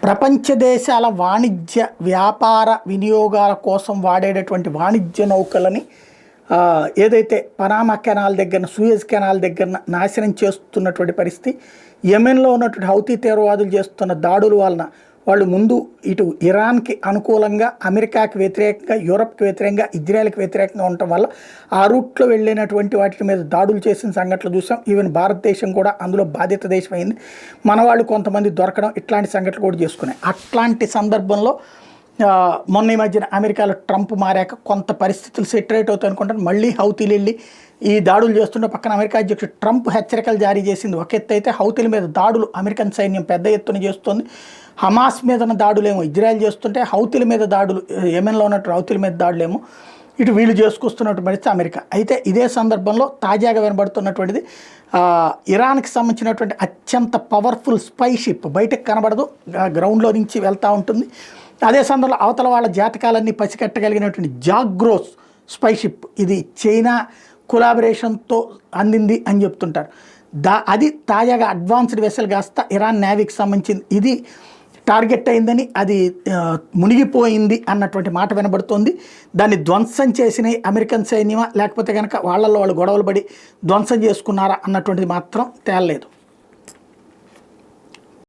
ప్రపంచ దేశాల వాణిజ్య వ్యాపార వినియోగాల కోసం వాడేటటువంటి వాణిజ్య నౌకలని ఏదైతే పనామా కెనాల్ దగ్గర సూయజ్ కెనాల్ దగ్గర నాశనం చేస్తున్నటువంటి పరిస్థితి, యెమెన్లో ఉన్నటువంటి హౌతీ తీవ్రవాదులు చేస్తున్న దాడుల వలన వాళ్ళు ముందు ఇటు ఇరాన్కి అనుకూలంగా, అమెరికాకి వ్యతిరేకంగా, యూరప్కి వ్యతిరేకంగా, ఇజ్రాయెల్కి వ్యతిరేకంగా ఉండటం వల్ల ఆ రూట్లో వెళ్ళినటువంటి వాటి మీద దాడులు చేసిన సంఘటనలు చూసాం. ఈవెన్ భారతదేశం కూడా అందులో బాధిత దేశం అయింది. మన వాళ్ళు కొంతమంది దొరకడం, ఇట్లాంటి సంఘటనలు కూడా చేసుకున్నాయి. అట్లాంటి సందర్భంలో మొన్న ఈ మధ్యన అమెరికాలో ట్రంప్ మారాక కొంత పరిస్థితులు సెటరేట్ అవుతాయి అనుకుంటాను. మళ్ళీ హౌతీలు వెళ్ళి ఈ దాడులు చేస్తుంటే పక్కన అమెరికా అధ్యక్షుడు ట్రంప్ హెచ్చరికలు జారీ చేసింది ఒక ఎత్తు అయితే, హౌతీల మీద దాడులు అమెరికన్ సైన్యం పెద్ద ఎత్తున చేస్తుంది. హమాస్ మీద దాడులేమో ఇజ్రాయెల్ చేస్తుంటే, హౌతీల మీద దాడులు, యెమెన్లో ఉన్నట్టు హౌతీల మీద దాడులేమో ఇటు వీళ్ళు చేసుకొస్తున్నట్టు పరిస్థితి అమెరికా. అయితే ఇదే సందర్భంలో తాజాగా వినబడుతున్నటువంటిది, ఇరాన్కి సంబంధించినటువంటి అత్యంత పవర్ఫుల్ స్పై షిప్ బయటకు కనబడదు, గ్రౌండ్లో నుంచి వెళ్తూ ఉంటుంది. అదే సందర్భంలో అవతల వాళ్ళ జాతకాలన్నీ పసికట్టగలిగినటువంటి జాగ్రోస్ స్పై షిప్, ఇది చైనా కొలాబరేషన్తో అందింది అని చెప్తుంటారు. అది తాజాగా అడ్వాన్స్డ్ వెసల్ కాస్త ఇరాన్ నేవీకి సంబంధించింది. ఇది టార్గెట్ అయిందని, అది మునిగిపోయింది అన్నటువంటి మాట వినబడుతోంది. దాన్ని ధ్వంసం చేసిన అమెరికన్ సైన్యమా లేకపోతే కనుక వాళ్ళల్లో వాళ్ళు గొడవలు పడి ధ్వంసం చేసుకున్నారా అన్నటువంటిది మాత్రం తేలలేదు.